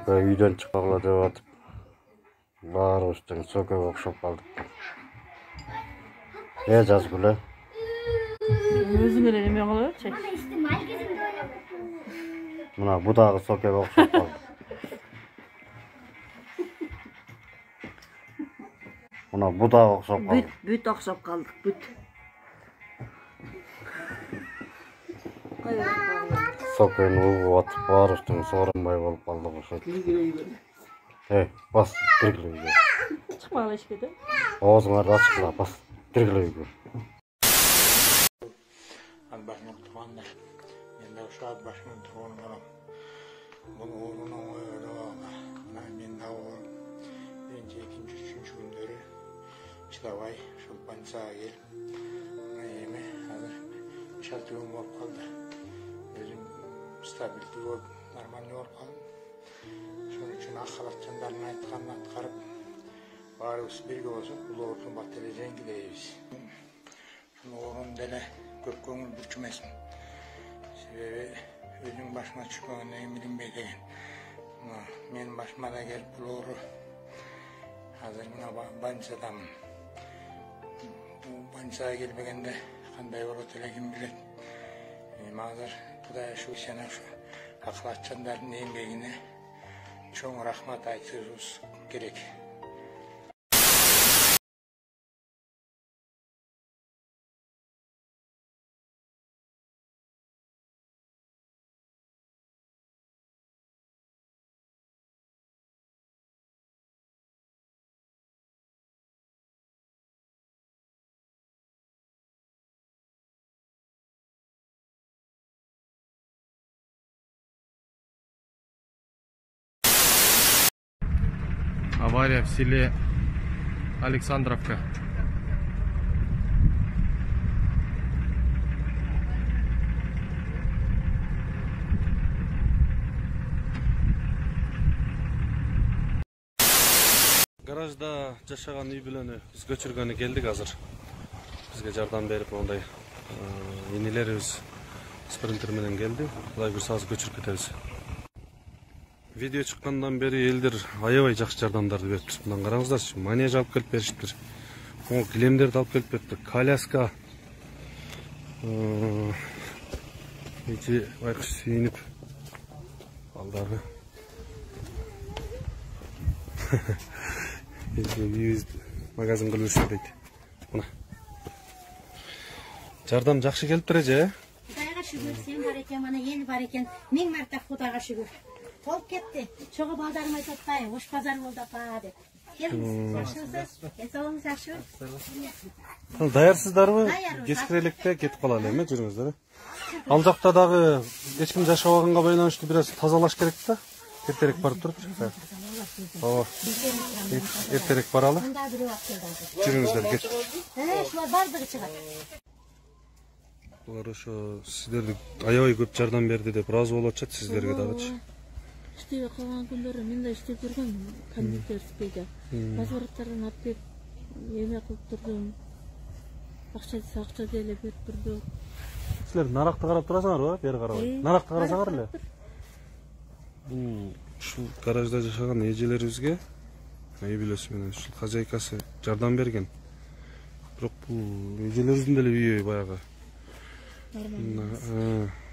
Үйден çıkmaqla деп атып, барыбыз тең сөкөөгө окшоп калдык. Жазгүл. Өзүң эле эме кылып, Мына будагы сөкөөгө окшоп калды. Мына будага окшоп калды. Бүт окшоп калдык, бүт. Sökөөнү угуп атып, барыбыз тең сооронбай болуп калдык ошо. Бас, тиргилейбе. Чыкпагыла эшикке. Оозуңарды ачкыла, бас, тиргилейбе. Başımın tuğanla, ben de uşağı başımın tuğanla, bunu oğluna öyle oğla, ben de oğlum, önce ikinci, üçüncü günleri, çılavay, şulpan sağa gel, yeme, hazır, şaltığım olup kaldı, özüm stabildi olup, normal olup kaldım, şunun için akhalatçanlarına aytkanını atkarıp, barıbız birge olsun, bu oğlum batıracağın gideyiz. Şunu oğlum dele, көп көңіл бүрчүмесин. Себеби өзүң башына түшкөнгөндөн кийин билинбей деген. Менин башыма да келип бул оору. Азыр мына больницадамын. Бул больницага келбегенде кандай болот эле ким билет. Азыр Кудай ушул акылатчандардын эмгегине чоң рахмат айтышыбыз керек. Авария в селе Александровка. Гаражда жашаган үй бүлөнү биз көчүргөнү келдик азыр. Бизге жардам берип ондай энелерибиз спринтер менен келди. Кудай буйрса азыр көчүрүп кетебиз. Видео чыккандан бери элдер аябай жакшы жардамдарды бериптир. Мындан караңыздарчы, манеж алып келип беришиптир. Могу килемдерди алып келип бериптир. Коляска. Эти байкуш сүйүнүп балдары. Үйүбүз магазин кылып жүрсө дейт. Мына. Жардам жакшы келиптир эже. Кудайга шүгүр, сен бар экен, мана эл бар экен. Миң марта Кудайга шүгүр. Толуп кетти. Чогуу балдарым айтып атпайбы, ош базар болду апа деп. Келиңиз, жакшысыз? Эсогуңуз жакшыбы? Даярсыздарбы? Кечкире электе кетип калалы эме, жүрүңүздөр. Ал жакта дагы эч ким жашабаганга байланыштуу бир аз тазалаш керек да. Эртерээк барып турчу. Ооба. Эртерээк баралы. Жүрүңүздөр, кет. Шулар бардыгы чыгат. Булар ошо сиздерди аябай көп жардам берди деп ыраазы болуп атышат сиздерге дагычы. Иштебей калган күндөрү мен да иштеп жүргөм кондукторскийде. Возвраттарын алып келип эме кылып турдум. Акча деле берип турдук. Силер наракты карап турасыңарбы? Бери карабай. Наракты карасаңар эле. Ушул гаражда жашаган эжелерибизге үй бүлөсү менен ушул хозяйкасы жардам берген. Бирок бул эжелерибиздин деле үйү баягы.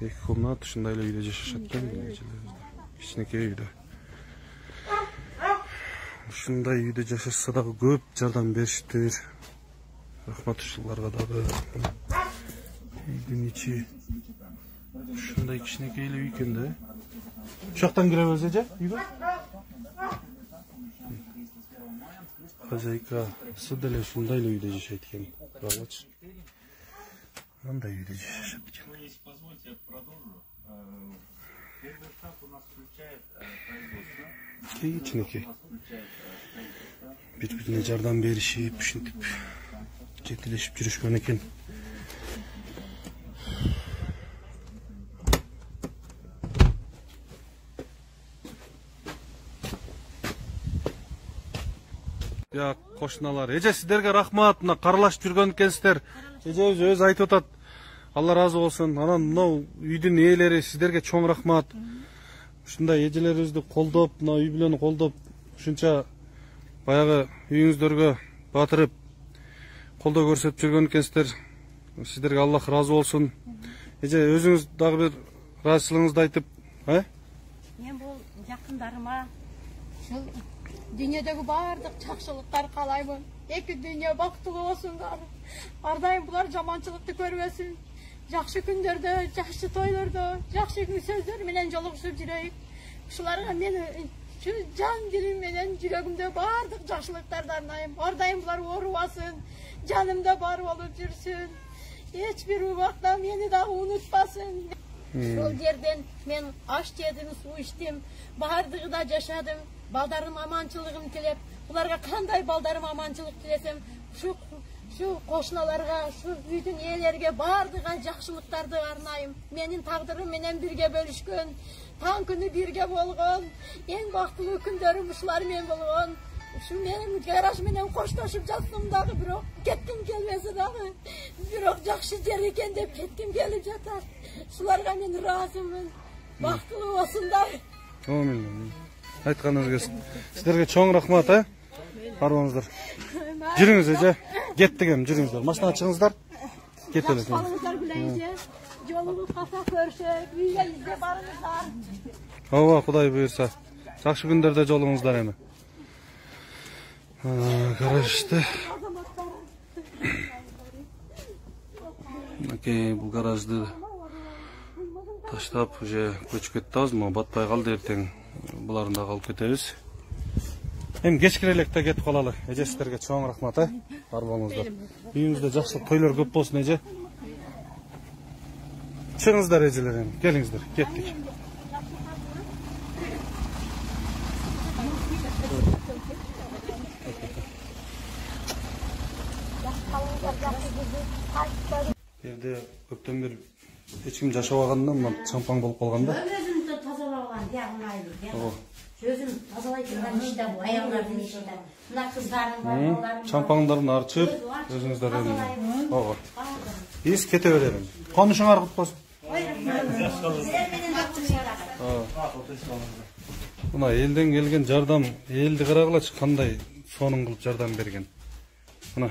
Эки комнат ушундай эле үйдө жашашат да эжелерибиз. Кичинекей үйдө. Ушундай үйдө жашашса дагы көп жардам бериштир. Рахмат ушуларга дагы. Үйдүн ичи ушундай кичинекей эле үй экен да. Ушактан киребиз эже үйгө. Хозяйкасы деле ушундай эле үйдө жашайт экен. Карагычы. Мындай үйдө жашашат экен. Первый этап у нас включает производство. Кичинекей. Бири-бирине жардам беришип, ушинтип жетилешип жүрүшкөн экен. Я кошуналар, эже сиздерге рахмат, мына каралашып жүргөн экенсиздер. Эжебиз өзү айтып атат. Алла разы болсын. Анан мынау үйдүн ээлери сиздерге чоң рахмат. ушундай эжелерибизди колдоп, мына үй бүлөнү колдоп, ушунча баягы үйүңүздөргө батырып колдоо көрсөтүп жүргөн экенсиздер. Сиздерге Аллах разы болсун. Эже, өзүңүз дагы бир ыраазычылыгыңызды айтып, Мен бул жакындарыма ушул дүйнөдөгү баардык жакшылыктар каалаймын. Эки дүйнө бактылуу болсундар. Ар дайым булар жаманчылыкты көрбөсүн. Жакшы күндөрдө, жакшы тойлордо, жакшы сөздөр менен жолугушуп жүрөйүк. Ушуларга мен жан дилим менен жүрөгүмдө баардык жакшылыктарды арнайм. Ар дайым булар оорубасын, жанымда бар болуп жүрсүн. Эч бир убакта мени дагы унутпасын. Сол жерден мен аш жедим, суу ичтим, баардыгы да жашадым. Балдарым аманчылыгын тилеп, буларга кандай балдарым аманчылык тилесем, şu koşnalarga, şu үйдүн ээлерге баардыга жакшылыктарды арнайм. Менин тагдырым менен бирге бөлүшкөн, таң күнү бирге болгон, эң бактылуу күндөрүм ушулар менен болгон. Şu менин гараж менен коштошуп жаттым дагы, бирок кетким келбесе дагы, бирок жакшы жер экен деп кетким келип жатат. Шуларга мен ыраазымын. Бактылуу болсундар. Амин. Айтканыңыз келсин. Сиздерге чоң рахмат, Барбаңыздар. Жүрүңүз эже. Кеттик эми, жүрүңүздөр. Машинаға чыгыңыздар. Кетелик. Балыңыздар билейинче, жолуңуз калса көрүшөк, үйгө изде барыңыздар. Ооба, Кудай буйрса. Жакшы күндөрдө жолуңуздар эми. Гаражды. Окей, бул гаражды таштап уже көчүп кетти азмы, батпай калды эртең. Буларын да калып кетебиз. Эми кечкире элек да кетип калалы. Эже, сиздерге чоң рахмат, бар болуңуздар. Үйүңүздө жакшы тойлор көп болсун, эже. Чыгыңыздар эжелер эми, келиңиздер, кеттик. Жерде көптөн бери эч ким жашабагандан мына чампаң болуп калган да. Өзүмдү тазалаган жагынайбы. Өзүм тазалайт турган иште бул, аялдардын ишинде. Мына кыздардын балдарын. Чампаңдарын арчып, өзүңүздөр эми. Ооба. Биз кете беребиз. Конушуңар кут болсун. Мына элден келген жардам, элди карагылачы кандай сонун кылып жардам берген. Мына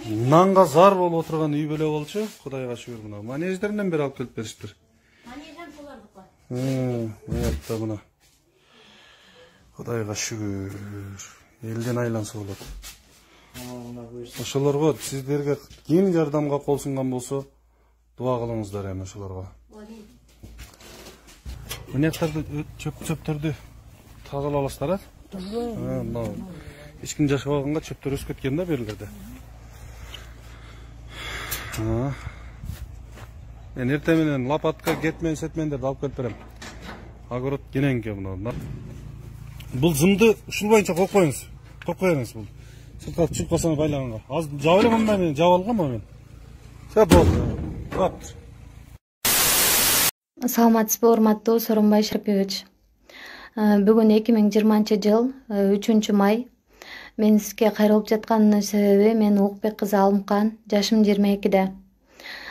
нанга зар болуп отурган үй бүлө болчу, Кудайга шүгүр. Мына манеждеринен бери алып келип бериптир. Манежден булардыкы. Мына мына. Кудайга шүгүр. Элден айланса болот. Ошолорго сиздерге ким жардамга кол сунган болсо, дуа кылыңыздар эми ошолорго. Өнөктөрдү чөптөрдү тазалап аласыздар, мына эч ким жашабаганга чөптөр өсүп кеткен да берлерде. Мен эртең менен лопатка кетмен сетмендерди алып келип берем. Огород кененке мына. Бул зымды ушул боюнча коюп коюңуз. Коюп коюңуз бул. Сыртка чыгып калсаң байлаганга. Азыр жаап элем мен жаап алгам мен. Все болду. Раптыр. Саламатсызбы, урматтуу Сооронбай Шарипович. Бүгүн 2020-жыл 3 май. Мен сизге кайрылып жатканымдын себеби мен Улукбек кызы Алымкан, жашым 22-де.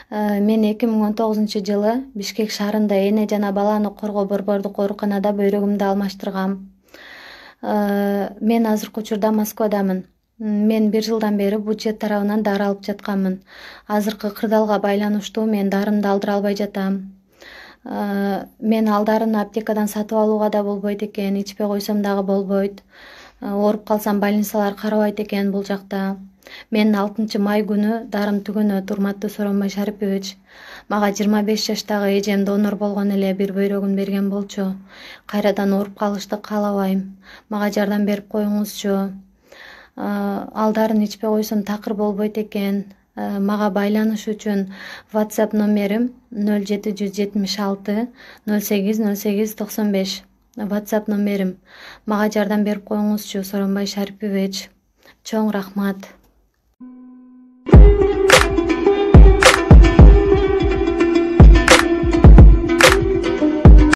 Мен 2019-жылы Бишкек шаарында эне жана баланы коргоо борбордук ооруканада бөйрөгүмдү алмаштыргам. Мен азыркы учурда Москвадамын. Мен 1 жылдан бери бюджет тарабынан дары алып жатканмын. Азыркы кырдаалга байланыштуу мен дарымды алдыра албай жатам. Мен ал дарыны аптекадан сатып алууга да болбойт экен, ичпей койсом дагы болбойт. Ооруп калсам больницалар карабайт экен бул жакта. Мен 6 май күнү дарым түгөнөт, урматтуу Сооронбай Шарипович. Мага 25 жаштагы эжем донор болгон эле бир бөйрөгүн берген болчу. Кайрадан ооруп калышты каалабайм. Мага жардам берип коюңузчу. Ал дарыны ичпей койсом такыр болбойт экен. Мага байланыш үчүн WhatsApp номерим 0776 08 95. WhatsApp номерим. Мага жардам берип коюңузчу, Сооронбай Шарипович. Чоң рахмат.